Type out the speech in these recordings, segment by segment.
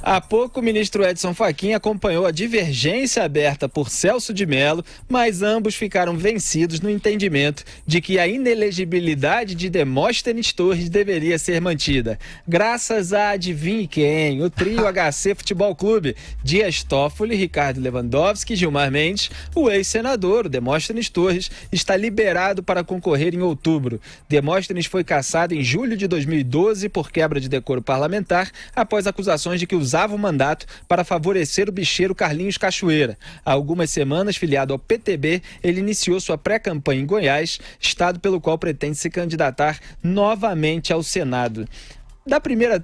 Há pouco, o ministro Edson Fachin acompanhou a divergência aberta por Celso de Mello, mas ambos ficaram vencidos no entendimento de que a inelegibilidade de Demóstenes Torres deveria ser mantida. Graças a adivinhe quem, o trio HC Futebol Clube, Dias Toffoli, Ricardo Lewandowski e Gilmar Mendes, o ex-senador, o Demóstenes Torres, está liberado para concorrer em outubro. Demóstenes foi cassado em julho de 2012 por quebra de decoro parlamentar, após acusações de que usava o mandato para favorecer o bicheiro Carlinhos Cachoeira. Há algumas semanas, filiado ao PTB, ele iniciou sua pré-campanha em Goiás, estado pelo qual pretende se candidatar novamente ao Senado.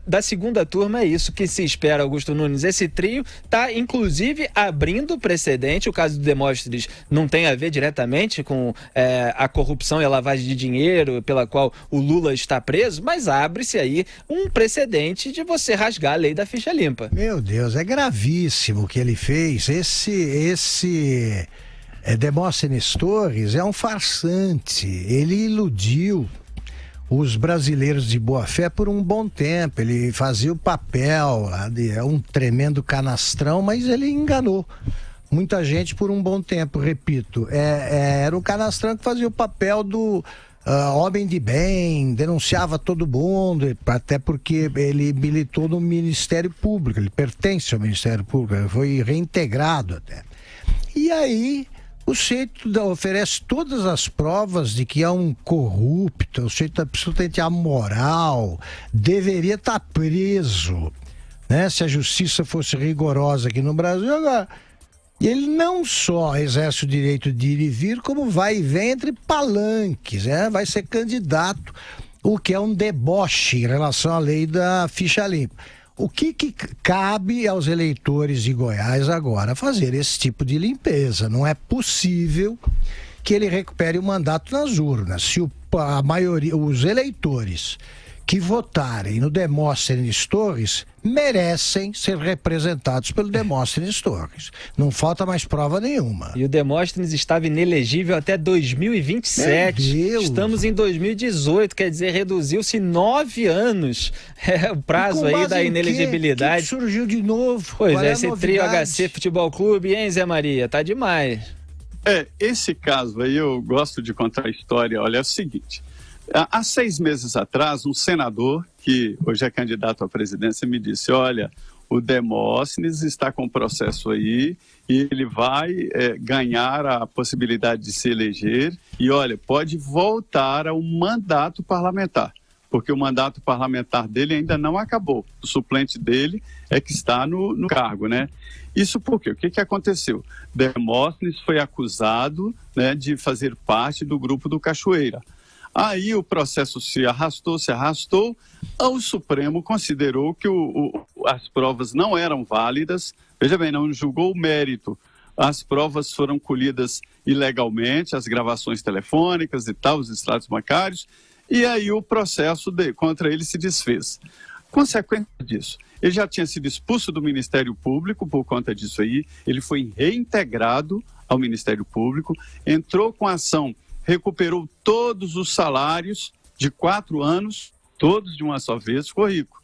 Da segunda turma é isso que se espera, Augusto Nunes. Esse trio está, inclusive, abrindo precedente. O caso do Demóstenes não tem a ver diretamente com a corrupção e a lavagem de dinheiro pela qual o Lula está preso, mas abre-se aí um precedente de você rasgar a lei da ficha limpa. Meu Deus, é gravíssimo o que ele fez. Esse Demóstenes Torres é um farsante. Ele iludiu os brasileiros de boa fé por um bom tempo. Ele fazia o papel lá de um tremendo canastrão, mas ele enganou muita gente por um bom tempo, repito. Era o canastrão que fazia o papel do homem de bem, denunciava todo mundo, até porque ele militou no Ministério Público, ele pertence ao Ministério Público, ele foi reintegrado até. E aí o sujeito oferece todas as provas de que é um corrupto, o sujeito absolutamente amoral, deveria estar preso, né? Se a justiça fosse rigorosa aqui no Brasil. Agora, ele não só exerce o direito de ir e vir, como vai e vem entre palanques, né? Vai ser candidato, o que é um deboche em relação à lei da ficha limpa. O que cabe aos eleitores de Goiás agora? Fazer esse tipo de limpeza. Não é possível que ele recupere o mandato nas urnas. Se a maioria, os eleitores que votarem no Demóstenes Torres merecem ser representados pelo Demóstenes Torres. Não falta mais prova nenhuma. E o Demóstenes estava inelegível até 2027. Estamos em 2018, quer dizer, reduziu-se 9 anos o prazo aí da inelegibilidade. Que surgiu de novo? Pois é, esse trio HC Futebol Clube, hein, Zé Maria? Tá demais. Esse caso aí eu gosto de contar a história. Olha, é o seguinte. Há 6 meses atrás, um senador, que hoje é candidato à presidência, me disse: olha, o Demóstenes está com um processo aí e ele vai ganhar a possibilidade de se eleger e, olha, pode voltar ao mandato parlamentar, porque o mandato parlamentar dele ainda não acabou. O suplente dele é que está no cargo, né? Isso por quê? O que aconteceu? Demóstenes foi acusado, né, de fazer parte do grupo do Cachoeira. Aí o processo se arrastou, o Supremo considerou que as provas não eram válidas, veja bem, não julgou o mérito, as provas foram colhidas ilegalmente, as gravações telefônicas e tal, os extratos bancários, e aí o processo contra ele se desfez. Consequência disso, ele já tinha sido expulso do Ministério Público por conta disso aí, ele foi reintegrado ao Ministério Público, entrou com ação, recuperou todos os salários de 4 anos, todos de uma só vez, ficou rico,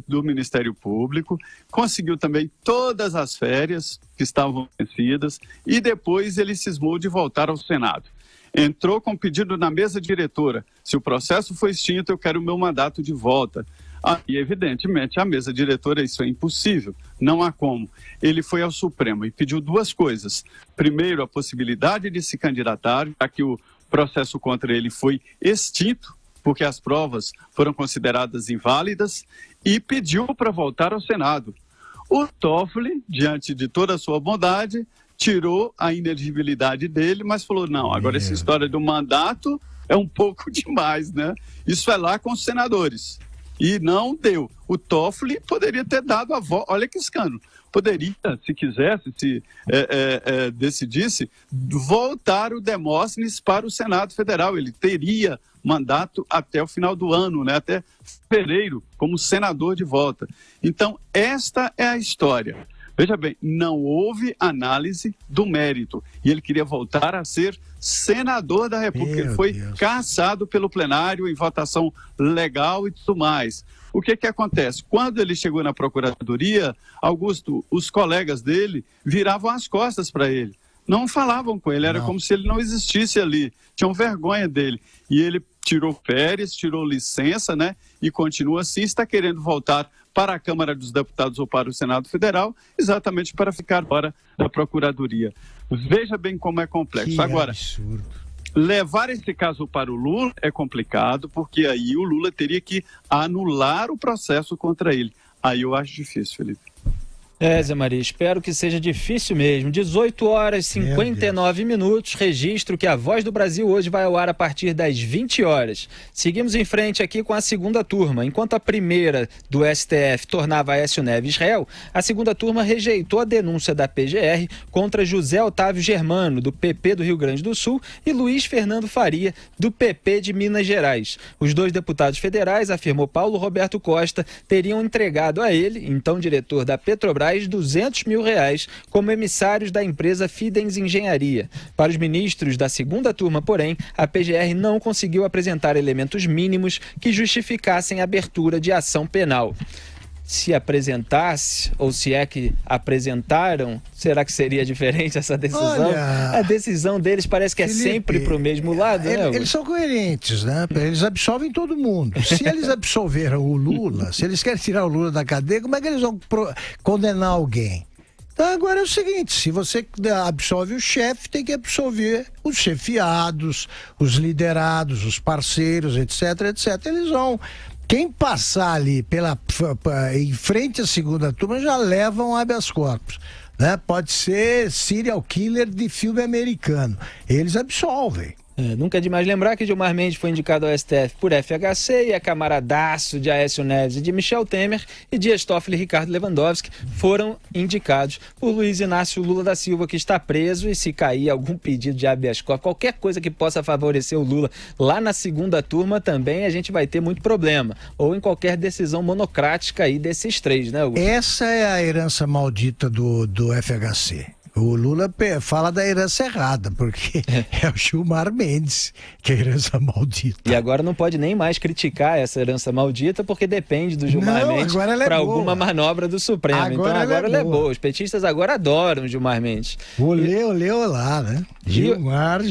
do Ministério Público, conseguiu também todas as férias que estavam vencidas e depois ele cismou de voltar ao Senado. Entrou com pedido na mesa diretora: se o processo foi extinto, eu quero o meu mandato de volta. E evidentemente a mesa diretora, isso é impossível, não há como. Ele foi ao Supremo e pediu 2 coisas. Primeiro, a possibilidade de se candidatar, já que o processo contra ele foi extinto, porque as provas foram consideradas inválidas, e pediu para voltar ao Senado. O Toffoli, diante de toda a sua bondade, tirou a inelegibilidade dele, mas falou: não, agora essa história do mandato é um pouco demais, né? Isso é lá com os senadores. E não deu. O Toffoli poderia ter dado a voz. Olha que escândalo. Poderia, se quisesse, se decidisse, voltar o Demóstenes para o Senado Federal. Ele teria mandato até o final do ano, né? Até fevereiro, como senador de volta. Então, esta é a história. Veja bem, não houve análise do mérito. E ele queria voltar a ser senador da República. Ele foi cassado pelo plenário em votação legal e tudo mais. o que acontece? Quando ele chegou na Procuradoria, Augusto, os colegas dele viravam as costas para ele. Não falavam com ele, era como se ele não existisse ali. Tinham vergonha dele. E ele tirou férias, tirou licença, né? E continua assim, está querendo voltar para a Câmara dos Deputados ou para o Senado Federal, exatamente para ficar fora da Procuradoria. Veja bem como é complexo. Que Agora, absurdo. Levar esse caso para o Lula é complicado, porque aí o Lula teria que anular o processo contra ele. Aí eu acho difícil, Felipe. Zé Maria, espero que seja difícil mesmo. 18h59, registro que a Voz do Brasil hoje vai ao ar a partir das 20 horas. Seguimos em frente aqui com a segunda turma. Enquanto a primeira do STF tornava Aécio Neves réu, a segunda turma rejeitou a denúncia da PGR contra José Otávio Germano, do PP do Rio Grande do Sul, e Luiz Fernando Faria, do PP de Minas Gerais. Os dois deputados federais, afirmou Paulo Roberto Costa, teriam entregado a ele, então diretor da Petrobras, R$200 mil como emissários da empresa Fidens Engenharia. Para os ministros da segunda turma, porém, a PGR não conseguiu apresentar elementos mínimos que justificassem a abertura de ação penal. Se apresentasse, ou se é que apresentaram, será que seria diferente essa decisão? Olha, a decisão deles parece que Felipe, é sempre para o mesmo lado, né? Eles são coerentes, né? Eles absolvem todo mundo. Se eles absolveram o Lula, se eles querem tirar o Lula da cadeia, como é que eles vão condenar alguém? Então agora é o seguinte, se você absolve o chefe, tem que absolver os chefiados, os liderados, os parceiros, etc, etc. Eles vão... Quem passar ali em frente à segunda turma já leva um habeas corpus, né? Pode ser serial killer de filme americano. Eles absolvem. Nunca é demais lembrar que Gilmar Mendes foi indicado ao STF por FHC e é camaradaço de Aécio Neves e de Michel Temer, e Dias Toffoli e Ricardo Lewandowski foram indicados por Luiz Inácio Lula da Silva, que está preso, e se cair algum pedido de habeas corpus, qualquer coisa que possa favorecer o Lula lá na segunda turma, também a gente vai ter muito problema, ou em qualquer decisão monocrática aí desses três, né, Augusto? Essa é a herança maldita do FHC. O Lula fala da herança errada, porque é o Gilmar Mendes que é a herança maldita. E agora não pode nem mais criticar essa herança maldita, porque depende do Gilmar Mendes para alguma manobra do Supremo. Agora ela é boa. Os petistas agora adoram o Gilmar Mendes. Olê, olá, né? Gilmar.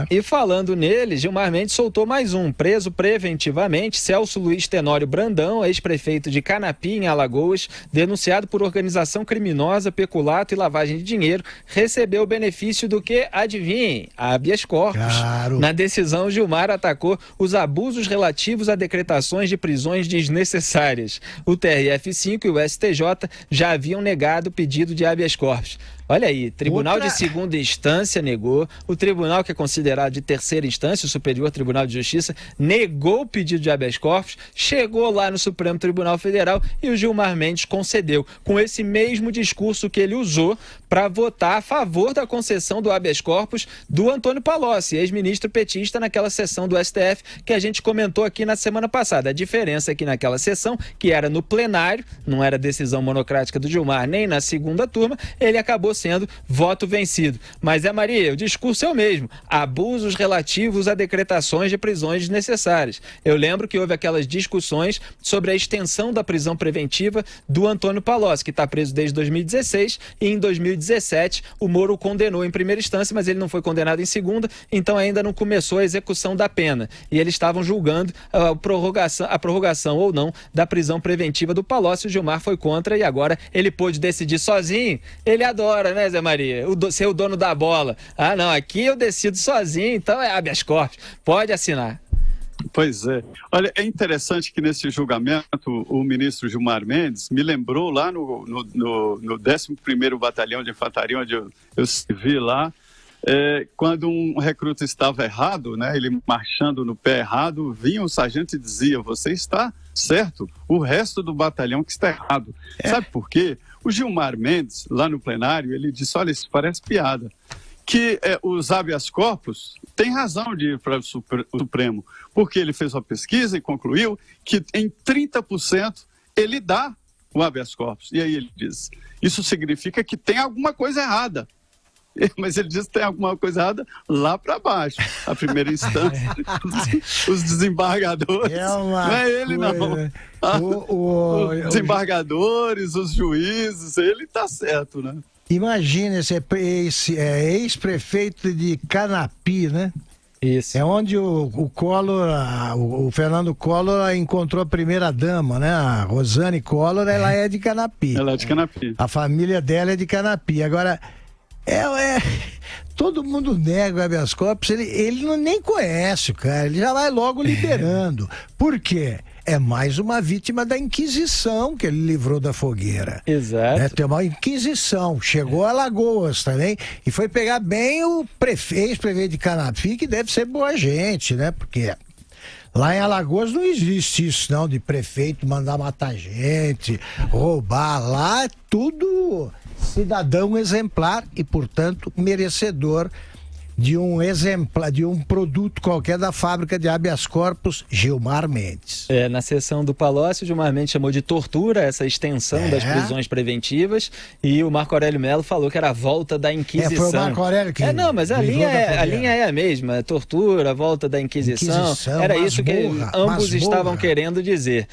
E falando nele, Gilmar Mendes soltou mais um, preso preventivamente, Celso Luiz Tenório Brandão, ex-prefeito de Canapi, em Alagoas, denunciado por organização criminosa, peculato e lavagem de dinheiro, recebeu o benefício do que, adivinhem, habeas corpus. Claro. Na decisão, Gilmar atacou os abusos relativos a decretações de prisões desnecessárias. O TRF5 e o STJ já haviam negado o pedido de habeas corpus. Olha aí, Tribunal de Segunda Instância negou, o Tribunal que é considerado de terceira instância, o Superior Tribunal de Justiça, negou o pedido de habeas corpus, chegou lá no Supremo Tribunal Federal e o Gilmar Mendes concedeu, com esse mesmo discurso que ele usou para votar a favor da concessão do habeas corpus do Antônio Palocci, ex-ministro petista, naquela sessão do STF que a gente comentou aqui na semana passada. A diferença é que naquela sessão, que era no plenário, não era decisão monocrática do Gilmar nem na segunda turma, ele acabou sendo voto vencido. Mas Maria, o discurso é o mesmo. Abusos relativos a decretações de prisões desnecessárias. Eu lembro que houve aquelas discussões sobre a extensão da prisão preventiva do Antônio Palocci, que está preso desde 2016, e em 2017 o Moro condenou em primeira instância, mas ele não foi condenado em segunda, então ainda não começou a execução da pena. E eles estavam julgando a prorrogação ou não da prisão preventiva do Palocci. O Gilmar foi contra e agora ele pôde decidir sozinho. Ele adora, né, Zé Maria? Ser o dono da bola. Ah, não, aqui eu decido sozinho, então é habeas corpus. Pode assinar. Pois é. Olha, é interessante que nesse julgamento o ministro Gilmar Mendes me lembrou lá no 11º Batalhão de Infantaria, onde eu servi lá, quando um recruta estava errado, né, ele marchando no pé errado, vinha um sargento e dizia: você está certo, o resto do batalhão que está errado. Sabe por quê? O Gilmar Mendes, lá no plenário, ele disse: olha, isso parece piada, que os habeas corpus têm razão de ir para o Supremo, porque ele fez uma pesquisa e concluiu que em 30% ele dá o habeas corpus. E aí ele diz: isso significa que tem alguma coisa errada. Mas ele disse que tem alguma coisa errada lá para baixo. A primeira instância, os desembargadores. Não é ele, não. Os desembargadores, os juízes, ele está certo, né? Imagina, esse ex-prefeito de Canapi, né? Isso. É onde o Collor, o Fernando Collor encontrou a primeira-dama, né? A Rosane Collor, ela é de Canapi. Ela é de Canapi. A família dela é de Canapi. Agora, todo mundo nega o habeas corpus, ele nem conhece o cara, ele já vai logo liberando. Por quê? É mais uma vítima da Inquisição que ele livrou da fogueira. Exato. Tem uma Inquisição. Chegou a Alagoas também e foi pegar bem o ex-prefeito de Canapi, que deve ser boa gente, né? Porque lá em Alagoas não existe isso, não, de prefeito mandar matar gente, roubar. Lá é tudo cidadão exemplar e, portanto, merecedor de um exemplar, de um produto qualquer da fábrica de habeas corpus Gilmar Mendes. Na sessão do Palocci, Gilmar Mendes chamou de tortura essa extensão das prisões preventivas, e o Marco Aurélio Mello falou que era a volta da Inquisição. Foi o Marco Aurélio que não, mas a linha é a mesma, tortura, a volta da Inquisição. Era isso que ambos estavam querendo dizer.